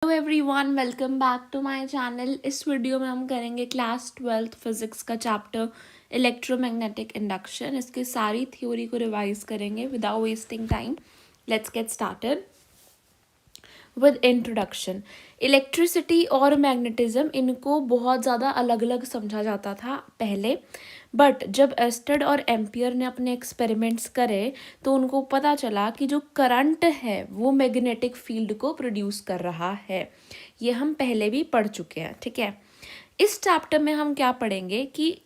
Hello everyone, welcome back to my channel. इस video में हम करेंगे क्लास 12th फिजिक्स का चैप्टर इलेक्ट्रोमैग्नेटिक इंडक्शन। इसकी सारी थ्योरी को रिवाइज करेंगे without wasting time. Let's get started with introduction. Electricity और मैग्नेटिज्म, इनको बहुत ज़्यादा अलग अलग समझा जाता था पहले, बट जब एस्टेड और एम्पियर ने अपने एक्सपेरिमेंट्स करे तो उनको पता चला कि जो करंट है वो मैग्नेटिक फील्ड को प्रोड्यूस कर रहा है। ये हम पहले भी पढ़ चुके हैं, ठीक है। इस चैप्टर में हम क्या पढ़ेंगे कि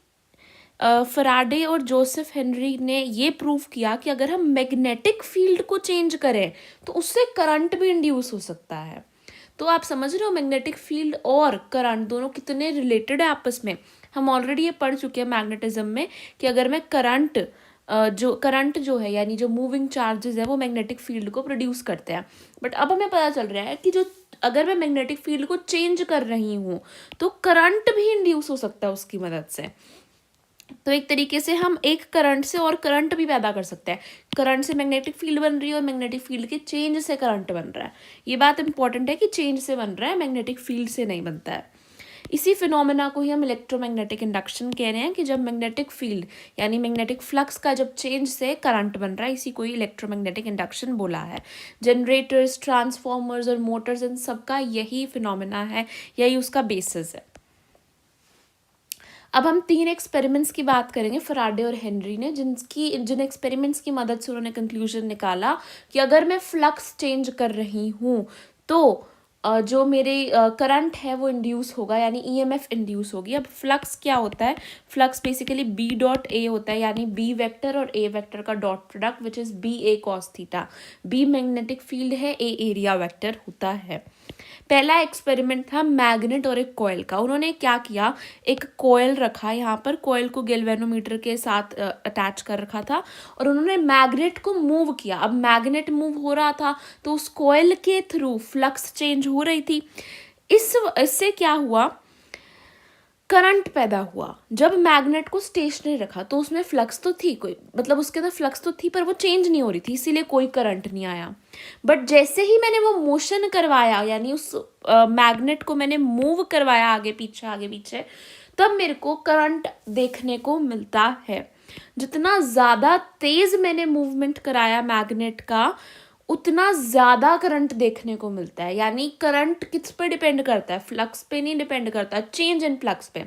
फराडे और जोसेफ हेनरी ने ये प्रूव किया कि अगर हम मैग्नेटिक फील्ड को चेंज करें तो उससे करंट भी इंड्यूस हो सकता है। तो आप समझ रहे हो मैग्नेटिक फील्ड और करंट दोनों कितने रिलेटेड है आपस में। हम ऑलरेडी ये पढ़ चुके हैं मैग्नेटिज्म में कि अगर मैं करंट जो है यानी जो मूविंग चार्जेस है वो मैग्नेटिक फील्ड को प्रोड्यूस करते हैं। बट अब हमें पता चल रहा है कि जो अगर मैं मैग्नेटिक फील्ड को चेंज कर रही हूँ तो करंट भी इंड्यूस हो सकता है उसकी मदद से। तो एक तरीके से हम एक करंट से और करंट भी पैदा कर सकते हैं। करंट से मैग्नेटिक फील्ड बन रही है और मैग्नेटिक फील्ड के चेंज से करंट बन रहा है। ये बात इंपॉर्टेंट है कि चेंज से बन रहा है, मैग्नेटिक फील्ड से नहीं बनता है। इसी फिनोमेना को ही हम इलेक्ट्रोमैग्नेटिक इंडक्शन कह रहे हैं कि जब मैग्नेटिक फील्ड यानी मैग्नेटिक फ्लक्स का जब चेंज से करंट बन रहा है, इसी को ही इलेक्ट्रोमैग्नेटिक इंडक्शन बोला है। जनरेटर्स, ट्रांसफॉर्मर्स और मोटर्स, इन सबका यही फिनोमेना है, यही उसका बेसिस है। अब हम 3 एक्सपेरिमेंट्स की बात करेंगे फराडे और हेनरी ने, जिन एक्सपेरिमेंट्स की मदद से उन्होंने कंक्लूजन निकाला कि अगर मैं फ्लक्स चेंज कर रही हूँ तो जो मेरे करंट है वो इंड्यूस होगा, यानी ईएमएफ इंड्यूस होगी। अब फ्लक्स क्या होता है? Flux basically B dot A होता है, यानी बी वेक्टर और ए वेक्टर का dot product, which is B A cos theta. B magnetic field है, ए एरिया वेक्टर होता है। पहला एक्सपेरिमेंट था मैग्नेट और एक कॉइल का। उन्होंने क्या किया, एक कॉइल रखा, यहाँ पर कॉइल को गैल्वेनोमीटर के साथ अटैच कर रखा था और उन्होंने मैग्नेट को मूव किया। अब मैग्नेट मूव हो रहा था तो उस कॉइल के थ्रू फ्लक्स चेंज हो रही थी। इससे क्या हुआ, करंट पैदा हुआ। जब मैग्नेट को स्टेशनरी रखा तो उसमें फ्लक्स तो थी, कोई मतलब उसके अंदर फ्लक्स तो थी, पर वो चेंज नहीं हो रही थी, इसीलिए कोई करंट नहीं आया। बट जैसे ही मैंने वो मोशन करवाया, यानी उस मैग्नेट को मैंने मूव करवाया आगे पीछे, तब मेरे को करंट देखने को मिलता है। जितना ज़्यादा तेज मैंने मूवमेंट कराया मैग्नेट का, उतना ज़्यादा करंट देखने को मिलता है। यानी करंट किस पे डिपेंड करता है? फ्लक्स पे नहीं डिपेंड करता, चेंज इन फ्लक्स पे।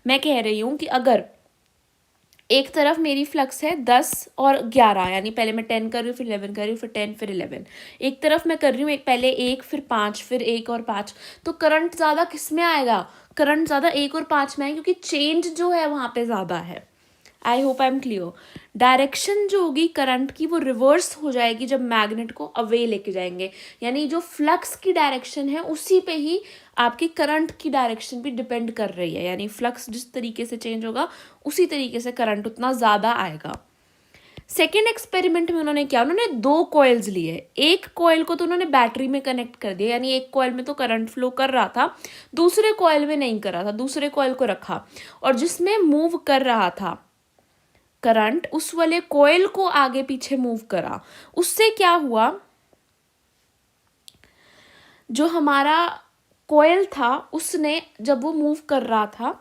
मैं कह रही हूँ कि अगर एक तरफ मेरी फ्लक्स है 10 और 11, यानी पहले मैं 10 कर रही हूँ, फिर 11 कर रही हूँ, फिर 10, फिर 11। एक तरफ मैं कर रही हूँ पहले 1, फिर 5, फिर 1 और 5, तो करंट ज़्यादा किस में आएगा? करंट ज़्यादा 1 और 5 में आएगा, क्योंकि चेंज जो है वहाँ पे ज़्यादा है। आई hope I am clear. Direction जो होगी करंट की वो रिवर्स हो जाएगी जब मैग्नेट को अवे लेके जाएंगे, यानी जो फ्लक्स की डायरेक्शन है उसी पे ही आपकी करंट की डायरेक्शन भी डिपेंड कर रही है। यानी फ्लक्स जिस तरीके से चेंज होगा उसी तरीके से करंट उतना ज़्यादा आएगा। सेकेंड एक्सपेरिमेंट में उन्होंने क्या, उन्होंने 2 कॉइल्स लिए। एक कॉइल को तो उन्होंने बैटरी में कनेक्ट कर दिया, यानी एक कॉइल में तो करंट फ्लो कर रहा था, दूसरे कॉइल में नहीं कर रहा था। दूसरे कॉइल को रखा और जिसमें मूव कर रहा था करंट, उस वाले कॉइल को आगे पीछे मूव करा। उससे क्या हुआ, जो हमारा कॉइल था उसने जब वो मूव कर रहा था,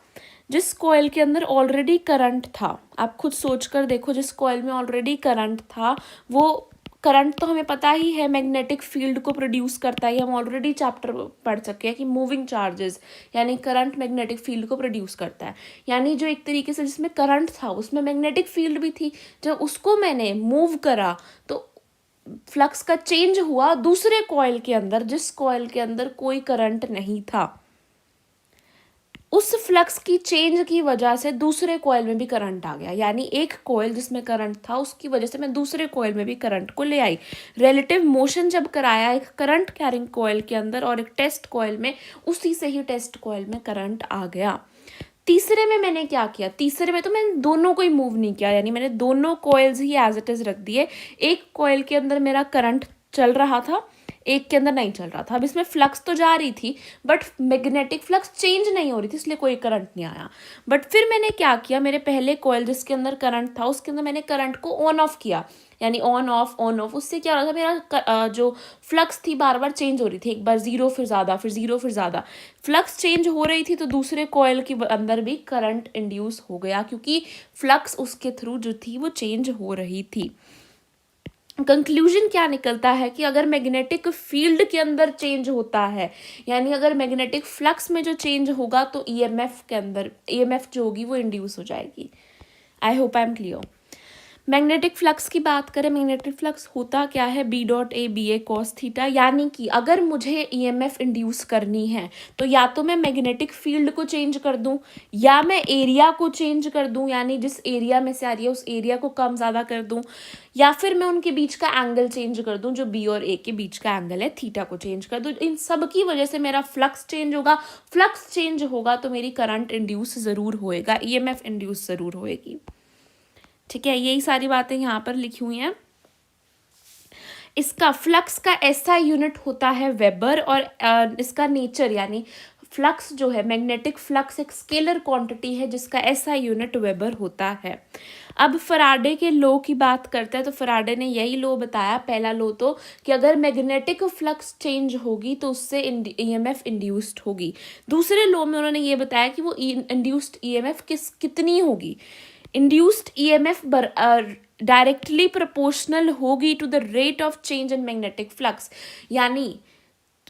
जिस कॉइल के अंदर ऑलरेडी करंट था, आप खुद सोचकर देखो, जिस कॉइल में ऑलरेडी करंट था, वो करंट तो हमें पता ही है मैग्नेटिक फील्ड को प्रोड्यूस करता है। हम ऑलरेडी चैप्टर पढ़ चुके हैं कि मूविंग चार्जेस यानी करंट मैग्नेटिक फील्ड को प्रोड्यूस करता है। यानी जो एक तरीके से जिसमें करंट था उसमें मैग्नेटिक फील्ड भी थी। जब उसको मैंने मूव करा तो फ्लक्स का चेंज हुआ दूसरे कॉइल के अंदर, जिस कॉइल के अंदर कोई करंट नहीं था। उस फ्लक्स की चेंज की वजह से दूसरे कॉइल में भी करंट आ गया, यानी एक कॉइल जिसमें करंट था उसकी वजह से मैं दूसरे कॉइल में भी करंट को ले आई। रिलेटिव मोशन जब कराया एक करंट कैरिंग कॉइल के अंदर और एक टेस्ट कॉइल में, उसी से ही टेस्ट कॉइल में करंट आ गया। तीसरे में मैंने क्या किया, तीसरे में तो मैंने दोनों को ही मूव नहीं किया, यानी मैंने दोनों कॉइल्स ही एज इट इज रख दिए। एक कॉइल के अंदर मेरा करंट चल रहा था, एक के अंदर नहीं चल रहा था। अब इसमें फ्लक्स तो जा रही थी बट मैग्नेटिक फ्लक्स चेंज नहीं हो रही थी, इसलिए कोई करंट नहीं आया। बट फिर मैंने क्या किया, मेरे पहले कॉइल जिसके अंदर करंट था उसके अंदर मैंने करंट को ऑन ऑफ किया, यानी ऑन ऑफ। उससे क्या हो रहा था, मेरा जो फ्लक्स थी बार बार चेंज हो रही थी, एक बार जीरो फिर ज़्यादा, फिर जीरो फिर ज़्यादा फ्लक्स चेंज हो रही थी। तो दूसरे कॉइल के अंदर भी करंट इंड्यूस हो गया क्योंकि फ्लक्स उसके थ्रू जो थी वो चेंज हो रही थी। कंक्लूजन क्या निकलता है कि अगर मैग्नेटिक फील्ड के अंदर चेंज होता है, यानी अगर मैग्नेटिक फ्लक्स में जो चेंज होगा तो ईएमएफ के अंदर ईएमएफ जो होगी वो इंड्यूस हो जाएगी। I hope I am clear. Magnetic flux की बात करें, मैग्नेटिक फ्लक्स होता क्या है, B dot A B A cos theta. यानी कि अगर मुझे ईएमएफ इंड्यूस करनी है तो या तो मैं मैग्नेटिक फील्ड को चेंज कर दूं या मैं एरिया को चेंज कर दूं, यानी जिस एरिया में से आ रही है उस एरिया को कम ज़्यादा कर दूं, या फिर मैं उनके बीच का एंगल चेंज कर दूं, जो बी और ए के बीच का एंगल है थीटा को चेंज कर दूं। इन सब की वजह से मेरा फ्लक्स चेंज होगा। फ्लक्स चेंज होगा तो मेरी करंट इंड्यूस ज़रूर होएगा, ईएमएफ इंड्यूस ज़रूर होएगी। ठीक है, यही सारी बातें यहाँ पर लिखी हुई हैं। इसका फ्लक्स का ऐसा यूनिट होता है वेबर, और इसका नेचर यानी फ्लक्स जो है, मैग्नेटिक फ्लक्स एक स्केलर क्वांटिटी है जिसका ऐसा यूनिट वेबर होता है। अब फराडे के लो की बात करते हैं तो फराडे ने यही लो बताया, पहला लो तो कि अगर मैग्नेटिक फ्लक्स चेंज होगी तो उससे ईएमएफ इंड्यूस्ड होगी। दूसरे लो में उन्होंने ये बताया कि वो इंड्यूस्ड ईएमएफ कितनी होगी। इंड्यूस्ड ईएमएफ डायरेक्टली प्रोपोर्शनल होगी to the rate of change in magnetic flux, यानी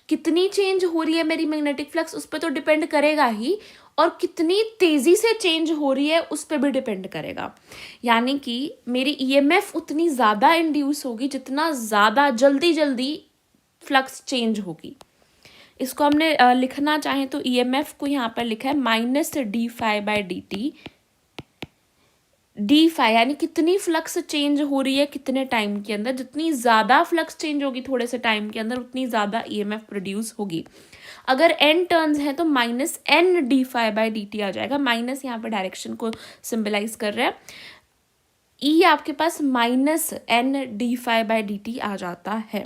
कितनी चेंज हो रही है मेरी मैग्नेटिक फ्लक्स उस पर तो डिपेंड करेगा ही, और कितनी तेजी से चेंज हो रही है उस पर भी डिपेंड करेगा। यानी कि मेरी ईएमएफ उतनी ज़्यादा इंड्यूस होगी जितना ज़्यादा जल्दी जल्दी फ्लक्स चेंज होगी। इसको हमने लिखना चाहें तो ईएमएफ को यहाँ पर लिखा है minus D phi by D T. D phi यानी कितनी फ्लक्स चेंज हो रही है कितने टाइम के अंदर, जितनी ज़्यादा फ्लक्स चेंज होगी थोड़े से टाइम के अंदर उतनी ज़्यादा ईएमएफ प्रोड्यूस होगी। अगर एन टर्न्स हैं तो minus N D phi by D T आ जाएगा। माइनस यहाँ पे डायरेक्शन को सिंबलाइज कर रहा है, ई आपके पास minus N D phi by D T आ जाता है।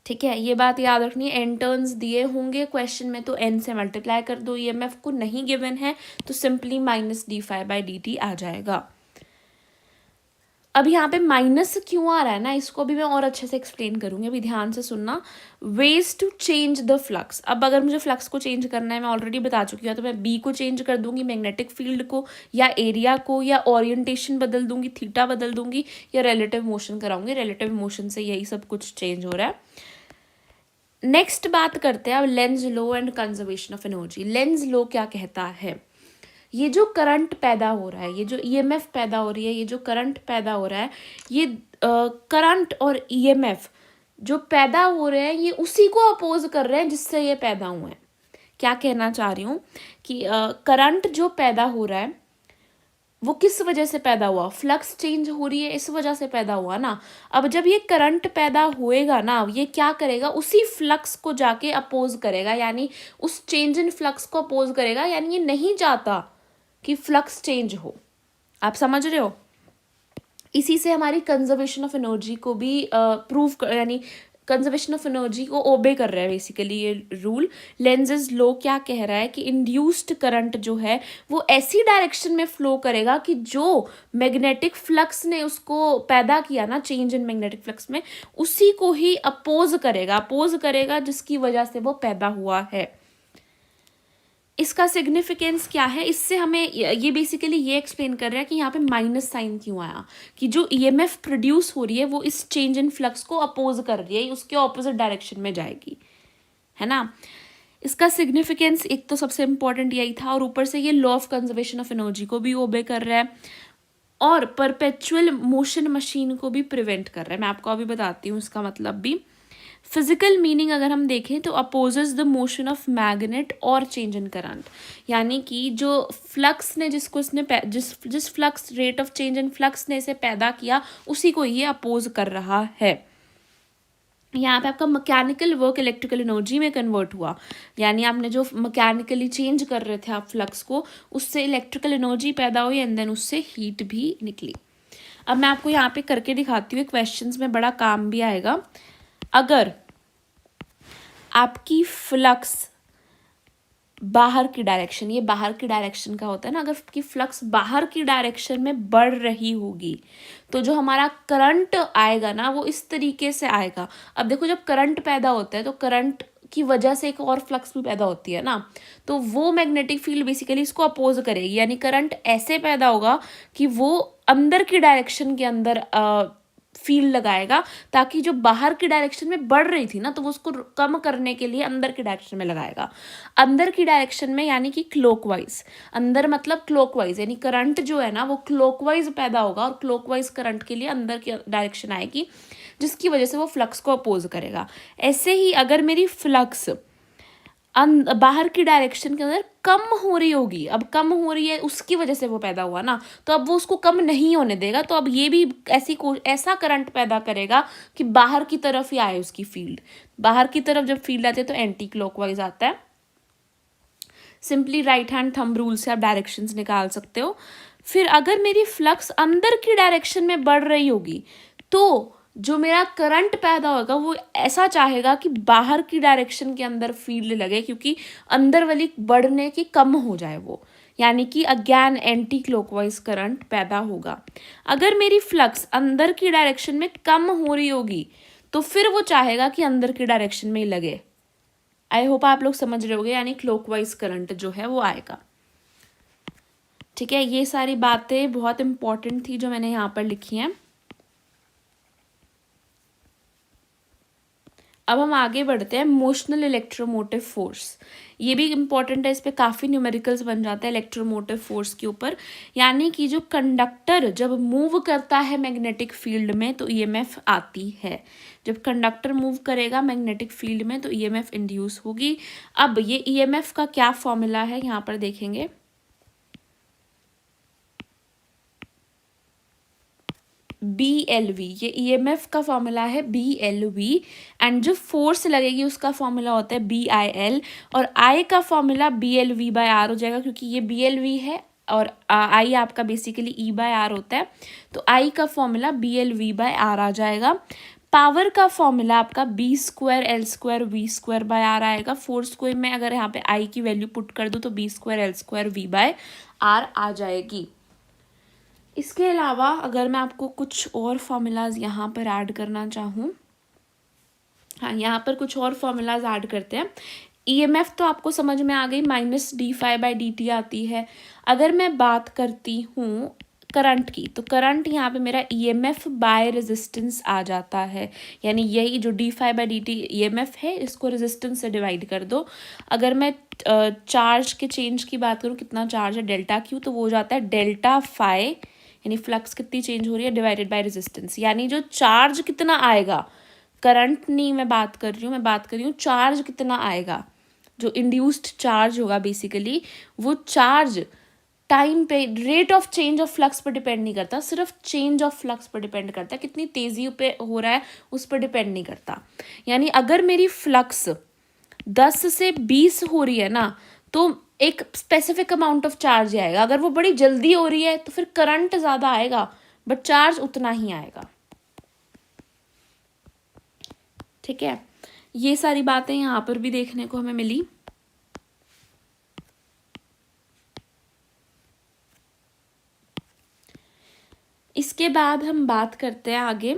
ठीक है, ये बात याद रखनी है। एन टर्न्स दिए होंगे क्वेश्चन में तो एन से मल्टीप्लाई कर दो, ईएमएफ को नहीं गिवन है तो simply minus D phi by D T आ जाएगा। अब यहाँ पे माइनस क्यों आ रहा है ना, इसको भी मैं और अच्छे से एक्सप्लेन करूँगी, अभी ध्यान से सुनना। Ways to change the flux, अब अगर मुझे फ्लक्स को चेंज करना है, मैं ऑलरेडी बता चुकी हूँ, तो मैं बी को चेंज कर दूंगी, मैग्नेटिक फील्ड को या एरिया को, या ओरिएंटेशन बदल दूंगी, थीटा बदल दूंगी, या रिलेटिव मोशन कराऊंगी। रिलेटिव मोशन से यही सब कुछ चेंज हो रहा है। नेक्स्ट बात करते हैं अब Lenz law and conservation of energy. Lenz law क्या कहता है, ये जो करंट पैदा हो रहा है, ये जो ईएमएफ पैदा हो रही है, ये जो करंट पैदा हो रहा है, ये करंट और ईएमएफ जो पैदा हो रहे हैं ये उसी को अपोज कर रहे हैं जिससे ये पैदा हुए हैं। क्या कहना चाह रही हूँ कि करंट जो पैदा हो रहा है वो किस वजह से पैदा हुआ, फ्लक्स चेंज हो रही है इस वजह से पैदा हुआ ना। अब जब ये करंट पैदा होएगा ना, ये क्या करेगा, उसी फ्लक्स को जाके अपोज करेगा, यानी उस चेंज इन फ्लक्स को अपोज करेगा, यानी ये नहीं चाहता कि फ्लक्स चेंज हो। आप समझ रहे हो, इसी से हमारी कंजर्वेशन ऑफ एनर्जी को भी प्रूव यानी कंजर्वेशन ऑफ एनर्जी को ओबे कर रहा है बेसिकली ये रूल। लेंजेस लॉ क्या कह रहा है कि इंड्यूस्ड करंट जो है वो ऐसी डायरेक्शन में फ्लो करेगा कि जो मैग्नेटिक फ्लक्स ने उसको पैदा किया ना, चेंज इन मैग्नेटिक फ्लक्स में, उसी को ही अपोज करेगा जिसकी वजह से वो पैदा हुआ है। इसका सिग्निफिकेंस क्या है, इससे हमें ये बेसिकली ये एक्सप्लेन कर रहा है कि यहाँ पे माइनस साइन क्यों आया, कि जो ईएमएफ प्रोड्यूस हो रही है वो इस चेंज इन फ्लक्स को अपोज कर रही है, उसके ऑपोजिट डायरेक्शन में जाएगी, है ना। इसका सिग्निफिकेंस एक तो सबसे इंपॉर्टेंट यही था, और ऊपर से ये law of conservation of energy को भी ओबे कर रहा है, और परपेचुअल मोशन मशीन को भी प्रिवेंट कर रहा है। मैं आपको अभी बताती हूँ इसका मतलब भी। फिजिकल मीनिंग अगर हम देखें तो opposes the motion of magnet और चेंज इन करंट, यानी कि जो फ्लक्स ने जिसको इसने जिस flux rate of change in flux ने इसे पैदा किया उसी को ये अपोज कर रहा है। यहाँ पे आपका मैकेनिकल वर्क इलेक्ट्रिकल एनर्जी में कन्वर्ट हुआ, यानी आपने जो मैकेनिकली चेंज कर रहे थे आप फ्लक्स को, उससे इलेक्ट्रिकल एनर्जी पैदा हुई एंड देन उससे हीट भी निकली। अब मैं आपको यहाँ पे करके दिखाती हूँ, क्वेश्चंस में बड़ा काम भी आएगा। अगर आपकी फ्लक्स बाहर की डायरेक्शन, ये बाहर की डायरेक्शन का होता है ना, अगर आपकी फ्लक्स बाहर की डायरेक्शन में बढ़ रही होगी तो जो हमारा करंट आएगा ना वो इस तरीके से आएगा। अब देखो, जब करंट पैदा होता है तो करंट की वजह से एक और फ्लक्स भी पैदा होती है ना, तो वो मैग्नेटिक फील्ड बेसिकली इसको अपोज करेगी, यानी करंट ऐसे पैदा होगा कि वो अंदर की डायरेक्शन के अंदर फील्ड लगाएगा, ताकि जो बाहर की डायरेक्शन में बढ़ रही थी ना तो वो उसको कम करने के लिए अंदर की डायरेक्शन में लगाएगा। अंदर की डायरेक्शन में यानी कि क्लॉकवाइज, अंदर मतलब क्लॉकवाइज, यानी करंट जो है ना वो क्लॉकवाइज पैदा होगा और क्लॉकवाइज करंट के लिए अंदर की डायरेक्शन आएगी, जिसकी वजह से वो फ्लक्स को अपोज करेगा। ऐसे ही अगर मेरी फ्लक्स बाहर की डायरेक्शन के अंदर कम हो रही होगी, अब कम हो रही है उसकी वजह से वो पैदा हुआ ना, तो अब वो उसको कम नहीं होने देगा, तो अब ये भी ऐसा करंट पैदा करेगा कि बाहर की तरफ ही आए उसकी फील्ड। बाहर की तरफ जब फील्ड आती है तो एंटी क्लॉकवाइज आता है। Simply write hand thumb rule से आप डायरेक्शंस निकाल सकते हो। फिर अगर मेरी फ्लक्स अंदर की डायरेक्शन में बढ़ रही होगी तो जो मेरा करंट पैदा होगा वो ऐसा चाहेगा कि बाहर की डायरेक्शन के अंदर फील्ड लगे, क्योंकि अंदर वाली बढ़ने की कम हो जाए वो, यानी कि अगेन एंटी क्लॉकवाइज करंट पैदा होगा। अगर मेरी फ्लक्स अंदर की डायरेक्शन में कम हो रही होगी तो फिर वो चाहेगा कि अंदर की डायरेक्शन में ही लगे। आई होप आप लोग समझ रहे होगे, यानी क्लॉकवाइज करंट जो है वो आएगा। ठीक है, ये सारी बातें बहुत इंपॉर्टेंट थी जो मैंने यहाँ पर लिखी हैं। अब हम आगे बढ़ते हैं, मोशनल इलेक्ट्रोमोटिव फोर्स। ये भी इम्पॉर्टेंट है, इस पे काफ़ी न्यूमेरिकल्स बन जाते हैं इलेक्ट्रोमोटिव फोर्स के ऊपर। यानी कि जो कंडक्टर जब मूव करता है मैग्नेटिक फील्ड में तो ईएमएफ आती है। जब कंडक्टर मूव करेगा मैग्नेटिक फील्ड में तो ईएमएफ इंड्यूस होगी। अब ये ईएमएफ का क्या फॉर्मूला है यहाँ पर देखेंगे। BLV, ये ईएमएफ का फॉर्मूला है BLV, एंड जो फोर्स लगेगी उसका फॉर्मूला होता है BIL, और I का फॉर्मूला BLV/R हो जाएगा, क्योंकि ये BLV है और I आपका बेसिकली E/R होता है, तो I का फॉर्मूला BLV/R आ जाएगा। पावर का फॉर्मूला आपका B²L²V²/R आएगा। फोर्स को मैं अगर यहाँ पे I की वैल्यू पुट कर दूँ तो B²L²V/R आ जाएगी। इसके अलावा अगर मैं आपको कुछ और फॉर्मूलाज यहाँ पर ऐड करना चाहूँ, हाँ यहाँ पर कुछ और फॉर्मूलाज ऐड करते हैं। ईएमएफ तो आपको समझ में आ गई, -dφ/dt आती है। अगर मैं बात करती हूँ करंट की, तो करंट यहाँ पे मेरा ईएमएफ बाय रेजिस्टेंस आ जाता है, यानी यही जो dφ/dt ईएमएफ है इसको रेजिस्टेंस से डिवाइड कर दो। अगर मैं चार्ज के चेंज की बात करूँ, कितना चार्ज है डेल्टा क्यू, तो वो हो जाता है डेल्टा फाई, यानी फ्लक्स कितनी चेंज हो रही है डिवाइडेड बाय रेजिस्टेंस, यानी जो चार्ज कितना आएगा, करंट नहीं मैं बात कर रही हूँ, मैं बात कर रही हूँ चार्ज कितना आएगा, जो इंड्यूस्ड चार्ज होगा बेसिकली, वो चार्ज टाइम पे rate of change of flux पर डिपेंड नहीं करता, सिर्फ चेंज ऑफ फ्लक्स पर डिपेंड करता है, कितनी तेजी पे हो रहा है उस पर डिपेंड नहीं करता। यानी अगर मेरी फ्लक्स 10 से 20 हो रही है ना तो एक स्पेसिफिक अमाउंट ऑफ चार्ज आएगा, अगर वो बड़ी जल्दी हो रही है तो फिर करंट ज़्यादा आएगा बट चार्ज उतना ही आएगा। ठीक है, ये सारी बातें यहाँ पर भी देखने को हमें मिली। इसके बाद हम बात करते हैं आगे,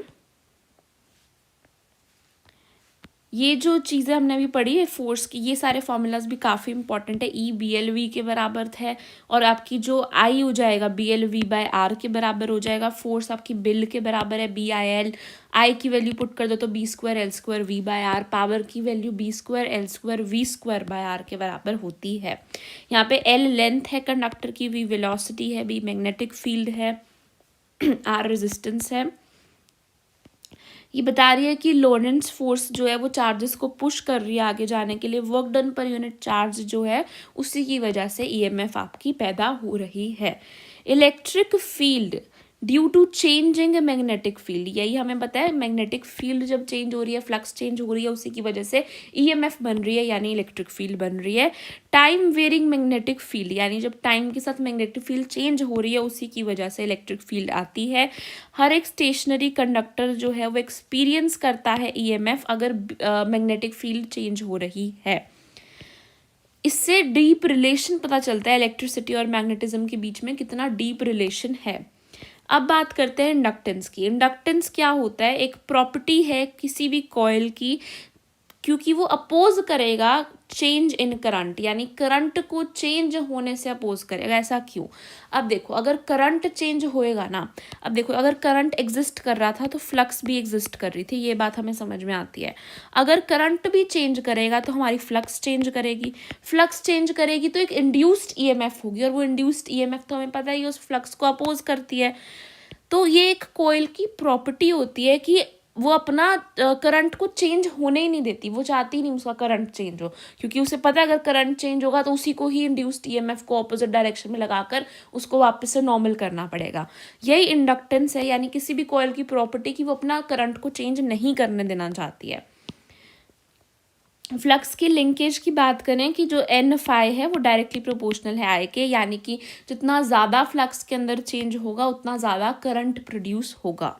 ये जो चीज़ें हमने अभी पढ़ी है फोर्स की, ये सारे फॉर्मूलाज भी काफ़ी इंपॉर्टेंट है। E BLV के बराबर है और आपकी जो I हो जाएगा BLV/R के बराबर हो जाएगा। फोर्स आपकी बिल के बराबर है BIL। I की वैल्यू पुट कर दो तो B²L²V/R। पावर की वैल्यू B²L²V²/R के बराबर होती है। यहाँ पे L लेंथ है कंडक्टर की, V वेलोसिटी है, B मैग्नेटिक फील्ड है, R रेजिस्टेंस है। ये बता रही है कि लोरेंट्ज़ फोर्स जो है वो चार्जेस को पुश कर रही है आगे जाने के लिए, work done per unit charge जो है उसी की वजह से ईएमएफ आपकी पैदा हो रही है। Electric field due to changing magnetic field, यही हमें पता है, मैग्नेटिक फील्ड जब चेंज हो रही है, फ्लक्स चेंज हो रही है, उसी की वजह से ईएमएफ बन रही है यानी इलेक्ट्रिक फील्ड बन रही है। टाइम वेरिंग मैग्नेटिक फील्ड, यानी जब टाइम के साथ मैग्नेटिक फील्ड चेंज हो रही है उसी की वजह से इलेक्ट्रिक फील्ड आती है। हर एक स्टेशनरी कंडक्टर जो है वो एक्सपीरियंस करता है ईएमएफ अगर मैग्नेटिक फील्ड चेंज हो रही है। इससे डीप रिलेशन पता चलता है इलेक्ट्रिसिटी और मैग्नेटिज्म के बीच में कितना डीप रिलेशन है। अब बात करते हैं इंडक्टेंस की। इंडक्टेंस क्या होता है? एक प्रॉपर्टी है किसी भी कॉइल की, क्योंकि वो अपोज करेगा चेंज इन करंट, यानी करंट को चेंज होने से अपोज करेगा। ऐसा क्यों? अब देखो, अगर करंट चेंज होएगा ना, अब देखो अगर करंट एग्जिस्ट कर रहा था तो फ्लक्स भी एग्जिस्ट कर रही थी, ये बात हमें समझ में आती है। अगर करंट भी चेंज करेगा तो हमारी फ्लक्स चेंज करेगी, फ्लक्स चेंज करेगी तो एक इंड्यूस्ड ईएमएफ होगी, और वो इंड्यूस्ड ईएमएफ तो हमें पता ही उस फ्लक्स को अपोज करती है। तो ये एक कॉइल की प्रॉपर्टी होती है कि वो अपना करंट को चेंज होने ही नहीं देती, वो चाहती ही नहीं उसका करंट चेंज हो, क्योंकि उसे पता है अगर करंट चेंज होगा तो उसी को ही इंड्यूस्ड ईएमएफ को ऑपोजिट डायरेक्शन में लगाकर उसको वापस से नॉर्मल करना पड़ेगा। यही इंडक्टेंस है, यानी किसी भी कॉइल की प्रॉपर्टी कि वो अपना करंट को चेंज नहीं करने देना चाहती है। फ्लक्स की लिंकेज की बात करें कि जो एन फाई है वो डायरेक्टली प्रोपोर्शनल है आई के, यानी कि जितना ज़्यादा फ्लक्स के अंदर चेंज होगा उतना ज़्यादा करंट प्रोड्यूस होगा।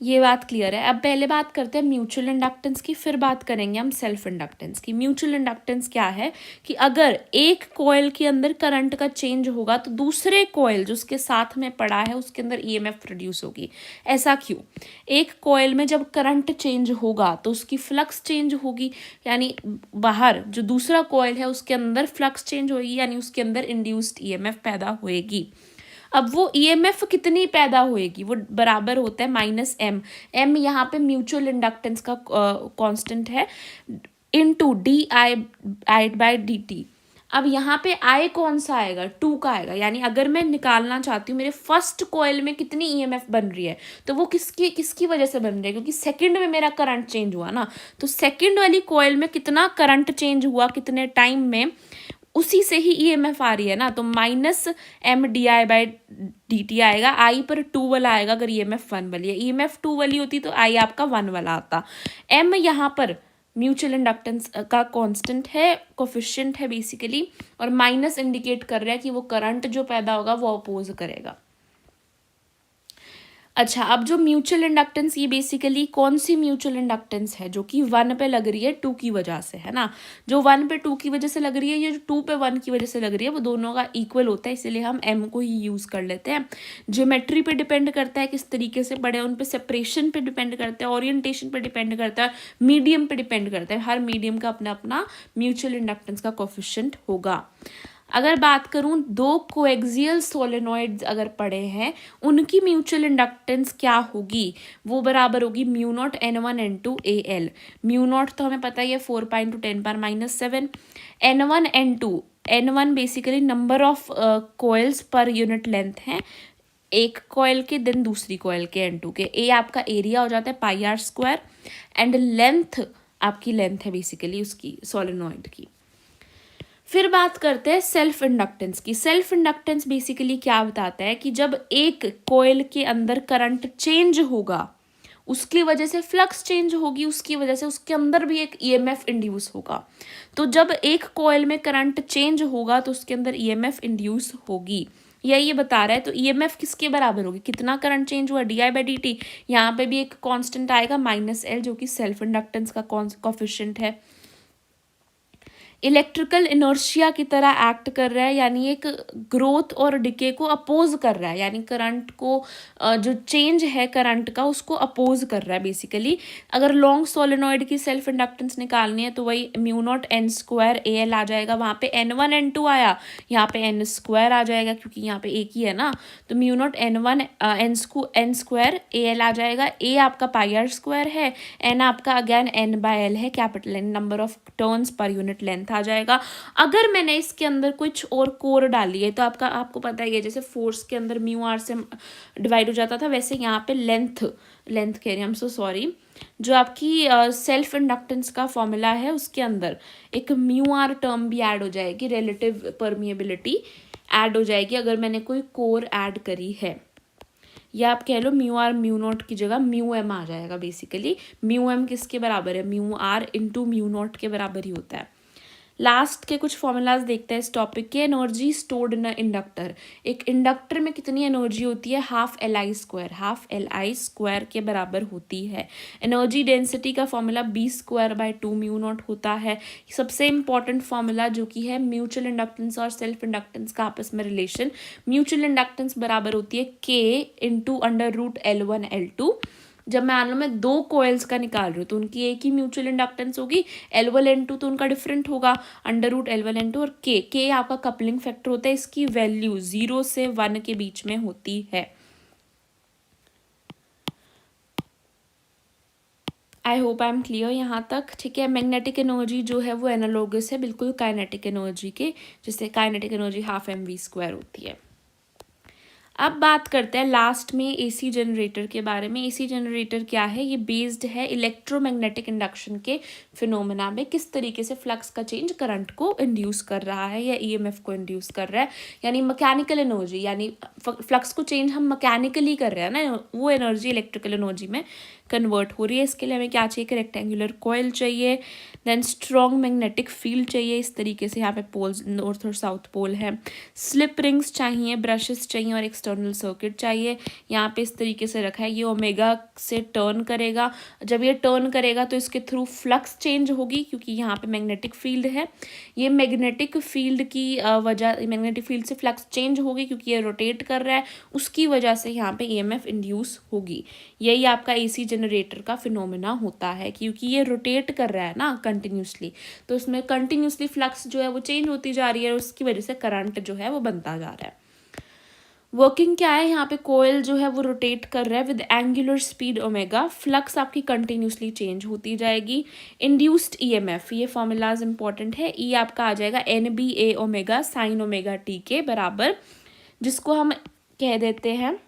ये बात क्लियर है। अब पहले बात करते हैं म्यूचुअल इंडक्टेंस की, फिर बात करेंगे हम सेल्फ इंडक्टेंस की। म्यूचुअल इंडक्टेंस क्या है कि अगर एक कॉइल के अंदर करंट का चेंज होगा तो दूसरे कॉइल जो उसके साथ में पड़ा है उसके अंदर ईएमएफ प्रोड्यूस होगी। ऐसा क्यों? एक कॉइल में जब करंट चेंज होगा तो उसकी फ्लक्स चेंज होगी, यानी बाहर जो दूसरा कॉइल है उसके अंदर फ्लक्स चेंज होगी, यानी उसके अंदर इंड्यूस्ड ईएमएफ पैदा होएगी। अब वो ईएमएफ कितनी पैदा होएगी? वो बराबर होता है माइनस एम। एम यहाँ पे म्यूचुअल इंडक्टेंस का कांस्टेंट है, into D I by D T. अब यहाँ पे आई कौन सा आएगा? 2 का आएगा, यानी अगर मैं निकालना चाहती हूँ मेरे फर्स्ट कॉइल में कितनी ईएमएफ बन रही है, तो वो किसकी वजह से बन रही है? क्योंकि सेकंड में मेरा करंट चेंज हुआ ना, तो सेकंड वाली कॉइल में कितना करंट चेंज हुआ कितने टाइम में, उसी से ही ईएमएफ आ रही है ना, तो minus M D I by D T आएगा। आई पर 2 वाला आएगा अगर ईएमएफ 1 वाली है, ईएमएफ 2 वाली होती तो आई आपका 1 वाला आता। एम यहाँ पर म्यूचुअल इंडक्टेंस का कांस्टेंट है, कोफिशिएंट है बेसिकली, और माइनस इंडिकेट कर रहा है कि वो करंट जो पैदा होगा वो अपोज करेगा। अच्छा, अब जो म्यूचुअल इंडक्टेंस, ये बेसिकली कौन सी म्यूचुअल इंडक्टेंस है? जो कि 1 पे लग रही है 2 की वजह से, है ना। जो 1 पे 2 की वजह से लग रही है, ये जो 2 पे 1 की वजह से लग रही है, वो दोनों का इक्वल होता है, इसीलिए हम एम को ही यूज़ कर लेते हैं। ज्योमेट्री पे डिपेंड करता है किस तरीके से पढ़े, उन पे सेपरेशन पे डिपेंड करता है, ओरिएंटेशन पे डिपेंड करता है, मीडियम पे डिपेंड करता है। हर मीडियम का अपना अपना म्यूचुअल इंडक्टेंस का कोफिशिएंट होगा। अगर बात करूं, 2 कोएक्सियल सोलेनॉइड्स अगर पड़े हैं उनकी म्यूचुअल इंडक्टेंस क्या होगी? वो बराबर होगी mu naught N1 N2 AL। Mu naught तो हमें पता ही है 4 pi into 10⁻⁷। N1 N2, N1 basically number of coils per unit length है एक कॉइल के, देन दूसरी कॉइल के N2 के। ए आपका एरिया हो जाता है πr², एंड लेंथ आपकी लेंथ है बेसिकली उसकी सोलेनॉइड की। फिर बात करते हैं सेल्फ इंडक्टेंस की। सेल्फ इंडक्टेंस बेसिकली क्या बताता है कि जब एक कॉइल के अंदर करंट चेंज होगा उसकी वजह से फ्लक्स चेंज होगी, उसकी वजह से उसके अंदर भी एक ईएमएफ इंड्यूस होगा। तो जब एक कॉइल में करंट चेंज होगा तो उसके अंदर ईएमएफ इंड्यूस होगी, यही ये बता रहा है। तो ईएमएफ किसके बराबर होगी? कितना करंट चेंज हुआ, D I by D T. यहाँ पे भी एक कांस्टेंट आएगा -L, जो कि सेल्फ इंडक्टेंस का कोफिशिएंट है। इलेक्ट्रिकल इनर्शिया की तरह एक्ट कर रहा है, यानी एक ग्रोथ और डिके को अपोज कर रहा है, यानी करंट को जो चेंज है करंट का उसको अपोज कर रहा है बेसिकली। अगर लॉन्ग सोलेनॉइड की सेल्फ इंडक्टेंस निकालनी है तो वही म्यू नॉट N² AL आ जाएगा। वहाँ पे N1 N2 आया, यहाँ पे N² आ जाएगा क्योंकि यहाँ पे एक ही है ना, तो mu naught N1 N² AL आ जाएगा। ए आपका πr² है, एन आपका अगेन N/L है, capital N number of turns per unit length length आ जाएगा। अगर मैंने इसके अंदर कुछ और कोर डाली है तो आपको पता ही है, जैसे फोर्स के अंदर म्यू आर से डिवाइड हो जाता था, वैसे यहाँ पे लेंथ कह रही हूँ, आई एम सो सॉरी, जो आपकी सेल्फ इंडक्टेंस का फॉर्मूला है उसके अंदर एक म्यू आर टर्म भी ऐड हो जाएगी, रिलेटिव परमिएबिलिटी ऐड हो जाएगी अगर मैंने कोई कोर ऐड करी है, या आप कह लो म्यू आर म्यू नॉट की जगह म्यू एम आ जाएगा। बेसिकली म्यू एम किसके बराबर है, mu R into mu naught के बराबर ही होता है। लास्ट के कुछ फॉर्मूलाज देखते हैं इस टॉपिक के। एनर्जी स्टोर्ड इन इंडक्टर, एक इंडक्टर में कितनी एनर्जी होती है, हाफ एल आई स्क्वायर के बराबर होती है। एनर्जी डेंसिटी का फॉर्मूला B²/2 म्यू नॉट होता है। सबसे इंपॉर्टेंट फॉर्मूला जो कि है म्यूचुअल इंडक्टेंस और सेल्फ इंडक्टेंस का आपस में रिलेशन, म्यूचुअल इंडक्टेंस बराबर होती है K इंटू √L1L2। जब मान लो मैं दो कोयल्स का निकाल रही हूँ तो उनकी एक ही म्यूचुअल इंडक्टेंस होगी, L1N2 तो उनका डिफरेंट होगा, √L1N2 और K आपका कपलिंग फैक्टर होता है, इसकी वैल्यू 0 से 1 के बीच में होती है। आई होप आई एम क्लियर यहाँ तक, ठीक है। मैग्नेटिक एनर्जी जो है वो एनालोगस है बिल्कुल काइनेटिक एनर्जी के, जिससे काइनेटिक एनर्जी ½ mv² होती है। अब बात करते हैं लास्ट में एसी जनरेटर के बारे में। एसी जनरेटर क्या है, ये बेस्ड है इलेक्ट्रोमैग्नेटिक इंडक्शन के फिनोमेना में, किस तरीके से फ्लक्स का चेंज करंट को इंड्यूस कर रहा है या ईएमएफ को इंड्यूस कर रहा है, यानी मैकेनिकल एनर्जी, यानी फ्लक्स को चेंज हम मैकेनिकली कर रहे हैं ना, वो एनर्जी इलेक्ट्रिकल एनर्जी में कन्वर्ट हो रही है। इसके लिए हमें क्या चाहिए, कि रेक्टेंगुलर कॉइल चाहिए, देन स्ट्रॉन्ग मैग्नेटिक फील्ड चाहिए, इस तरीके से यहाँ पे पोल्स नॉर्थ और साउथ पोल है, स्लिप रिंग्स चाहिए, ब्रशेस चाहिए और एक्सटर्नल सर्किट चाहिए। यहाँ पे इस तरीके से रखा है, ये ओमेगा से टर्न करेगा, जब ये टर्न करेगा तो इसके थ्रू फ्लक्स चेंज होगी क्योंकि यहाँ पे मैग्नेटिक फील्ड है। ये मैग्नेटिक फील्ड की वजह, मैग्नेटिक फील्ड से फ्लक्स चेंज होगी क्योंकि ये रोटेट कर रहा है, उसकी वजह से यहाँ पे ईएमएफ इंड्यूस होगी। यही आपका एसी जनरेटर का फिनोमेना होता है, क्योंकि ये रोटेट कर रहा है ना कंटिन्यूसली, तो उसमें कंटिन्यूसली फ्लक्स जो है वो चेंज होती जा रही है और उसकी वजह से करंट जो है वो बनता जा रहा है। वर्किंग क्या है, यहाँ पे कोयल जो है वो रोटेट कर रहा है with angular speed omega, flux आपकी कंटिन्यूसली चेंज होती जाएगी। इंड्यूस्ड ईएमएफ, ये फॉर्मूलाज इंपॉर्टेंट है, ई आपका आ जाएगा NBA omega sine omega T के बराबर, जिसको हम कह देते हैं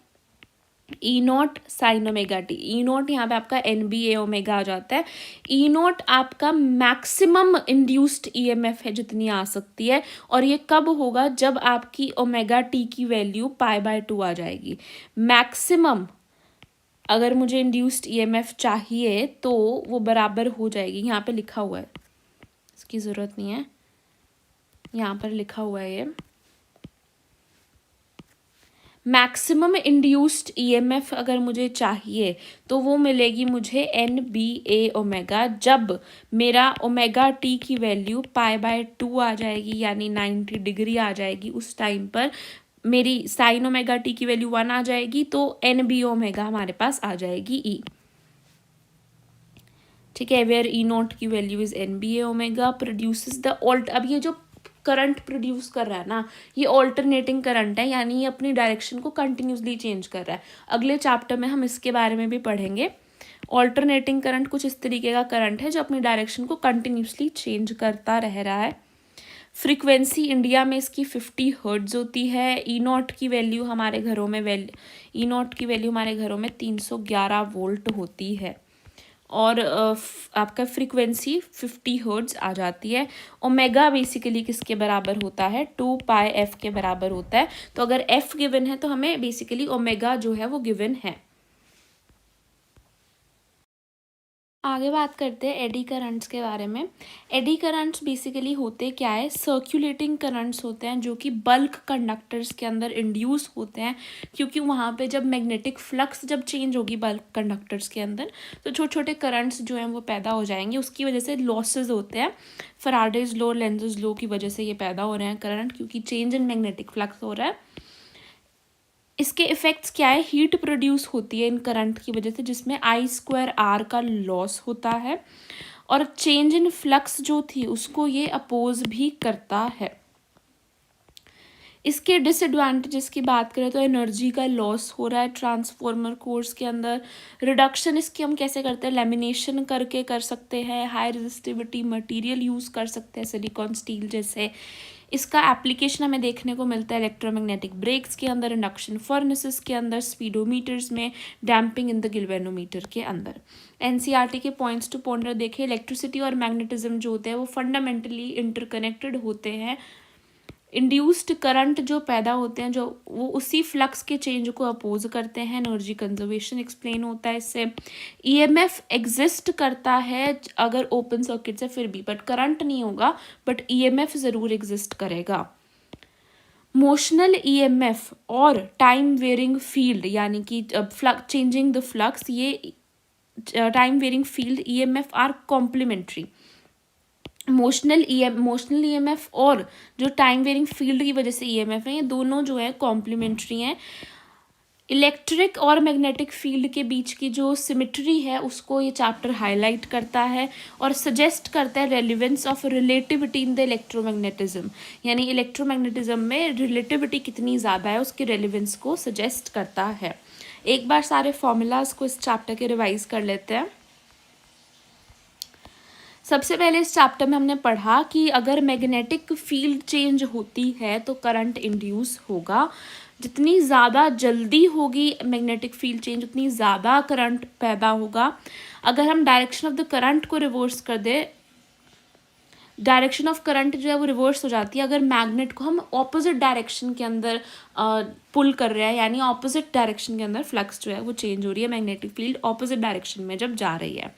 E0 sine omega T. E0 यहाँ पे आपका NBA ओमेगा आ जाता है। E0 आपका मैक्सिमम इंड्यूस्ड ईएमएफ है जितनी आ सकती है, और ये कब होगा, जब आपकी ओमेगा टी की वैल्यू π/2 आ जाएगी। मैक्सिमम अगर मुझे इंड्यूस्ड ईएमएफ चाहिए तो वो बराबर हो जाएगी, यहाँ पे लिखा हुआ है, इसकी ज़रूरत नहीं है, यहाँ पर लिखा हुआ है ये मैक्सिमम इंड्यूस्ड ईएमएफ अगर मुझे चाहिए तो वो मिलेगी मुझे NBA ओमेगा, जब मेरा ओमेगा टी की वैल्यू π/2 आ जाएगी, यानी 90 डिग्री आ जाएगी। उस टाइम पर मेरी साइन ओमेगा टी की वैल्यू 1 आ जाएगी, तो NB ओमेगा हमारे पास आ जाएगी E, ठीक है, वेयर E0 की value is NBA omega produces the alt. अब ये जो करंट प्रोड्यूस कर रहा है ना, ये ऑल्टरनेटिंग करंट है, यानी ये अपनी डायरेक्शन को कंटिन्यूसली चेंज कर रहा है। अगले चैप्टर में हम इसके बारे में भी पढ़ेंगे। ऑल्टरनेटिंग करंट कुछ इस तरीके का करंट है जो अपनी डायरेक्शन को कंटिन्यूसली चेंज करता रह रहा है। फ्रीक्वेंसी इंडिया में इसकी 50 हर्ट्ज होती है। E0 की वैल्यू हमारे घरों में E0 की वैल्यू हमारे घरों में 311 वोल्ट होती है, और आपका फ्रीक्वेंसी 50 हर्ट्ज आ जाती है। ओमेगा बेसिकली किसके बराबर होता है, 2πf के बराबर होता है। तो अगर f गिवन है तो हमें बेसिकली ओमेगा जो है वो गिवन है। आगे बात करते हैं एडी करंट्स के बारे में। एडी करंट्स बेसिकली होते क्या है, सर्कुलेटिंग करंट्स होते हैं जो कि बल्क कंडक्टर्स के अंदर इंड्यूस होते हैं, क्योंकि वहाँ पे जब मैग्नेटिक फ्लक्स जब चेंज होगी बल्क कंडक्टर्स के अंदर तो छोटे छोटे करंट्स जो हैं वो पैदा हो जाएंगे। उसकी वजह से लॉसेज होते हैं, फैराडेज लॉ, लेंज़ेस लॉ की वजह से ये पैदा हो रहे हैं करंट, क्योंकि चेंज इन मैग्नेटिक फ्लक्स हो रहा है। इसके इफ़ेक्ट्स क्या है, हीट प्रोड्यूस होती है इन करंट की वजह से, जिसमें I²R का लॉस होता है, और चेंज इन फ्लक्स जो थी उसको ये अपोज भी करता है। इसके डिसएडवांटेजेस की बात करें तो एनर्जी का लॉस हो रहा है ट्रांसफॉर्मर कोर्स के अंदर। रिडक्शन इसकी हम कैसे करते हैं, लेमिनेशन करके कर सकते हैं, हाई रेजिस्टिविटी मटेरियल यूज़ कर सकते हैं सिलिकॉन स्टील जैसे। इसका एप्लीकेशन हमें देखने को मिलता है इलेक्ट्रोमैग्नेटिक ब्रेक्स के अंदर, इंडक्शन फर्नेसेस के अंदर, स्पीडोमीटर्स में, डैम्पिंग इन द गिल्वेनोमीटर के अंदर। एनसीईआरटी के पॉइंट्स टू पॉन्डर देखें, इलेक्ट्रिसिटी और मैग्नेटिज्म जो होते हैं वो फंडामेंटली इंटरकनेक्टेड होते हैं। इंड्यूस्ड करंट जो पैदा होते हैं जो वो उसी फ्लक्स के चेंज को अपोज करते हैं, एनर्जी कंजर्वेशन एक्सप्लेन होता है इससे। ईएमएफ एग्जिस्ट करता है अगर ओपन सर्किट से फिर भी, बट करंट नहीं होगा, बट ईएमएफ ज़रूर एग्जिस्ट करेगा। मोशनल ईएमएफ और टाइम वेरिंग फील्ड यानी कि चेंजिंग द फ्लक्स, ये time varying field EMF are complementary. Motional EMF और जो टाइम वेरिंग फील्ड की वजह से ईएमएफ है, ये दोनों जो है कॉम्प्लीमेंट्री हैं। इलेक्ट्रिक और मैग्नेटिक फील्ड के बीच की जो सिमेट्री है उसको ये चैप्टर हाईलाइट करता है और सजेस्ट करता है relevance of relativity in the electromagnetism, यानी इलेक्ट्रोमैग्नेटिज्म में रिलेटिविटी कितनी ज़्यादा है उसके रेलिवेंस को सजेस्ट करता है। एक बार सारे फॉर्मूलाज को इस चैप्टर के रिवाइज कर लेते हैं। सबसे पहले इस चैप्टर में हमने पढ़ा कि अगर मैग्नेटिक फील्ड चेंज होती है तो करंट इंड्यूस होगा। जितनी ज़्यादा जल्दी होगी मैग्नेटिक फील्ड चेंज उतनी ज़्यादा करंट पैदा होगा। अगर हम डायरेक्शन ऑफ द करंट को रिवर्स कर दें, डायरेक्शन ऑफ करंट जो है वो रिवर्स हो जाती है अगर मैग्नेट को हम ऑपोजिट डायरेक्शन के अंदर पुल कर रहे हैं, यानी ऑपोजिट डायरेक्शन के अंदर फ्लक्स जो है वो चेंज हो रही है, मैग्नेटिक फील्ड ऑपोजिट डायरेक्शन में जब जा रही है।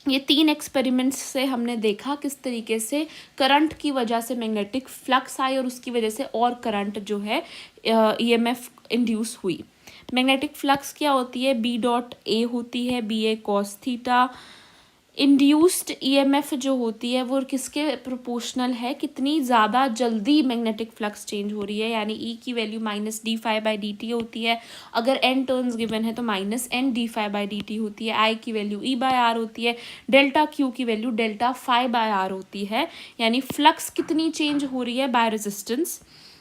ये 3 एक्सपेरिमेंट्स से हमने देखा किस तरीके से करंट की वजह से मैग्नेटिक फ्लक्स आई और उसकी वजह से और करंट जो है ईएमएफ इंड्यूस हुई। मैग्नेटिक फ्लक्स क्या होती है, बी डॉट ए होती है, B A cos theta. Induced EMF जो होती है वो किसके प्रोपोर्शनल है, कितनी ज़्यादा जल्दी मैग्नेटिक फ्लक्स चेंज हो रही है, यानी ई की value minus D phi by D T होती है। अगर एन टर्न्स गिवन है तो minus N D phi by D T होती है। आई की वैल्यू ई बाय आर होती है। डेल्टा क्यू की value delta phi by R होती है, यानी फ्लक्स कितनी चेंज हो रही है बाय रेजिस्टेंस।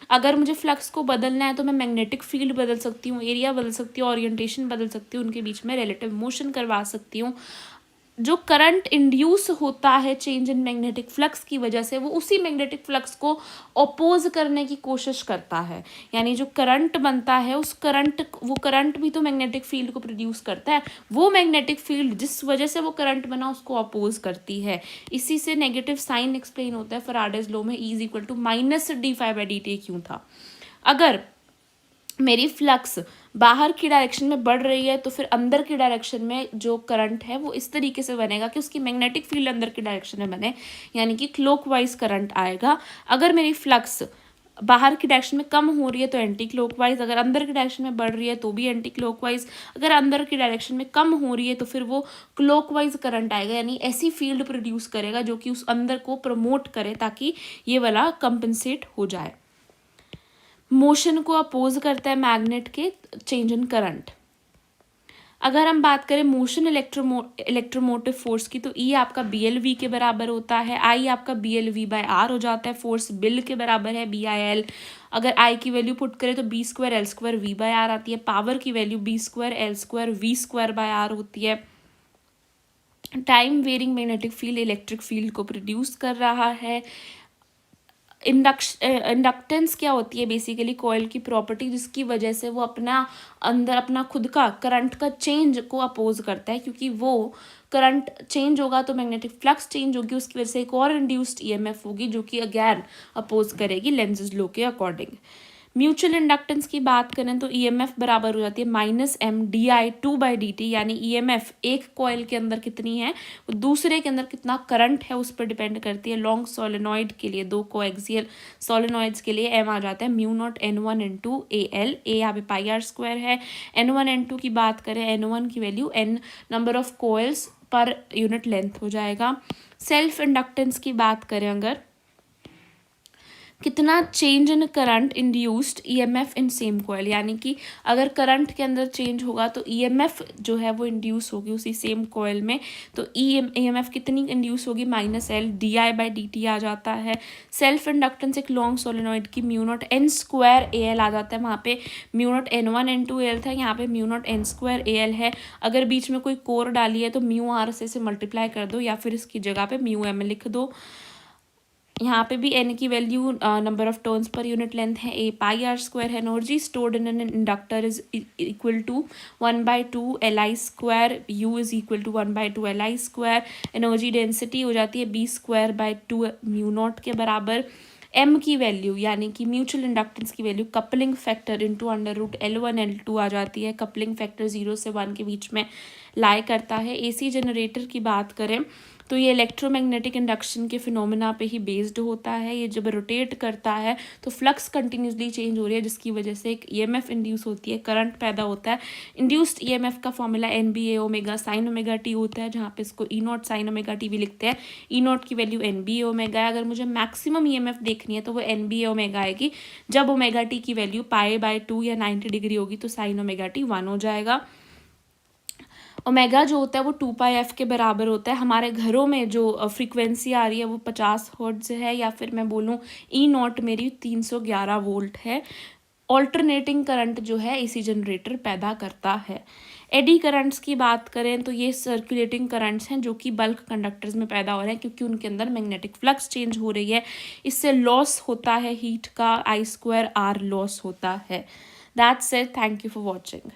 अगर मुझे फ्लक्स को बदलना है तो मैं मैग्नेटिक फील्ड बदल सकती हूँ, एरिया बदल सकती हूँ, ओरिएंटेशन बदल सकती हूँ, उनके बीच में रिलेटिव मोशन करवा सकती हूँ। जो करंट इंड्यूस होता है चेंज इन मैग्नेटिक फ्लक्स की वजह से वो उसी मैग्नेटिक फ्लक्स को अपोज करने की कोशिश करता है, यानी जो करंट बनता है वो करंट भी तो मैग्नेटिक फील्ड को प्रोड्यूस करता है, वो मैग्नेटिक फील्ड जिस वजह से वो करंट बना उसको अपोज करती है। इसी से नेगेटिव साइन एक्सप्लेन होता है फैराडेज लॉ में, E is equal to minus D phi by D T क्यों था। अगर मेरी फ्लक्स बाहर की डायरेक्शन में बढ़ रही है तो फिर अंदर की डायरेक्शन में जो करंट है वो इस तरीके से बनेगा कि उसकी मैग्नेटिक फील्ड अंदर की डायरेक्शन में बने, यानी कि क्लॉकवाइज करंट आएगा। अगर मेरी फ्लक्स बाहर की डायरेक्शन में कम हो रही है तो एंटी क्लॉकवाइज, अगर अंदर की डायरेक्शन में बढ़ रही है तो भी एंटी क्लॉकवाइज, अगर अंदर की डायरेक्शन में कम हो रही है तो फिर वो क्लॉकवाइज करंट आएगा, यानी ऐसी फील्ड प्रोड्यूस करेगा जो कि उस अंदर को प्रमोट करे ताकि ये वाला कंपनसेट हो जाए। मोशन को अपोज करता है मैग्नेट के चेंज इन करंट। अगर हम बात करें मोशन इलेक्ट्रोमोटिव फोर्स की तो ई आपका बी एल वी के बराबर होता है, आई आपका B L V by R हो जाता है, फोर्स बिल के बराबर है बी आई एल। अगर आई की वैल्यू पुट करें तो B square L square V by R आती है, पावर की value B square L square V square by R होती है। Time varying magnetic field electric field को प्रोड्यूस कर रहा है। इंडक्टेंस क्या होती है, बेसिकली कॉइल की प्रॉपर्टी जिसकी वजह से वो अपना खुद का करंट का चेंज को अपोज करता है, क्योंकि वो करंट चेंज होगा तो मैग्नेटिक फ्लक्स चेंज होगी, उसकी वजह से एक और इंड्यूस्ड ईएमएफ होगी जो कि अगैन अपोज करेगी लेंज़ेस लॉ के अकॉर्डिंग। म्यूचुअल इंडक्टेंस की बात करें तो ईएमएफ बराबर हो जाती है minus M D I two by D T, यानी ईएमएफ एक कॉइल के अंदर कितनी है वो दूसरे के अंदर कितना करंट है उस पर डिपेंड करती है। लॉन्ग सोलेनॉइड के लिए, 2 कोएक्सियल सोलेनॉइड्स के लिए एम आ जाता है mu naught N one N two A L, A यहाँ पे पाई आर स्क्वायर है। एन वन एन टू की बात करें, एन वन की value N number of coils per unit length हो जाएगा। सेल्फ इंडक्टेंस की बात करें अगर, कितना change in current induced EMF in same coil, यानी कि अगर करंट के अंदर चेंज होगा तो ईएमएफ जो है वो इंड्यूस होगी उसी सेम कॉइल में। तो ईएमएफ कितनी इंड्यूस होगी, -L di/dt आ जाता है। सेल्फ इंडक्टेंस एक लॉन्ग सोलेनॉइड की μ0n² AL आ जाता है, वहाँ पे μ0n1 n2 AL था, यहाँ पे μ0n² AL है। अगर बीच में कोई कोर डाली है तो μr से मल्टीप्लाई कर दो या फिर इसकी जगह पे μm लिख दो। यहाँ पे भी n की value number of turns per unit length है, a πr² है। Energy stored in an inductor is equal to 1/2 Li², u is equal to 1/2 Li²। Energy density हो जाती है b²/2 μ0 के बराबर। m की वैल्यू यानी कि म्यूचुअल इंडक्टेंस की value coupling factor into √L1 L2 आ जाती है। कपलिंग फैक्टर 0 से 1 के बीच में लाई करता है। एसी जनरेटर की बात करें तो ये इलेक्ट्रोमैग्नेटिक इंडक्शन के फिनोमेना पे ही बेस्ड होता है। ये जब रोटेट करता है तो फ्लक्स कंटिन्यूसली चेंज हो रही है, जिसकी वजह से एक ईएमएफ इंड्यूस होती है, करंट पैदा होता है। इंड्यूस्ड ईएमएफ का formula NBA omega sine omega T होता है, जहाँ पे इसको E0 साइन ओमेगा टी भी लिखते हैं। E0 की वैल्यू NBA ओमेगा है। अगर मुझे मैक्सिमम ईएमएफ देखनी है तो वो NBA ओमेगा आएगी। जब ओमेगा टी की वैल्यू π/2 या 90 डिग्री होगी तो साइन ओमेगा टी 1 हो जाएगा। ओमेगा जो होता है वो 2πf के बराबर होता है। हमारे घरों में जो फ्रीक्वेंसी आ रही है वो 50 हर्ट्ज है, या फिर मैं बोलूँ E0 मेरी 311 वोल्ट है। ऑल्टरनेटिंग करंट जो है एसी जनरेटर पैदा करता है। एडी करंट्स की बात करें तो ये सर्कुलेटिंग करंट्स हैं जो कि बल्क कंडक्टर्स में पैदा हो रहे हैं, क्योंकि उनके अंदर मैग्नेटिक फ्लक्स चेंज हो रही है। इससे लॉस होता है हीट का, I² R लॉस होता है। That's it, thank you for watching.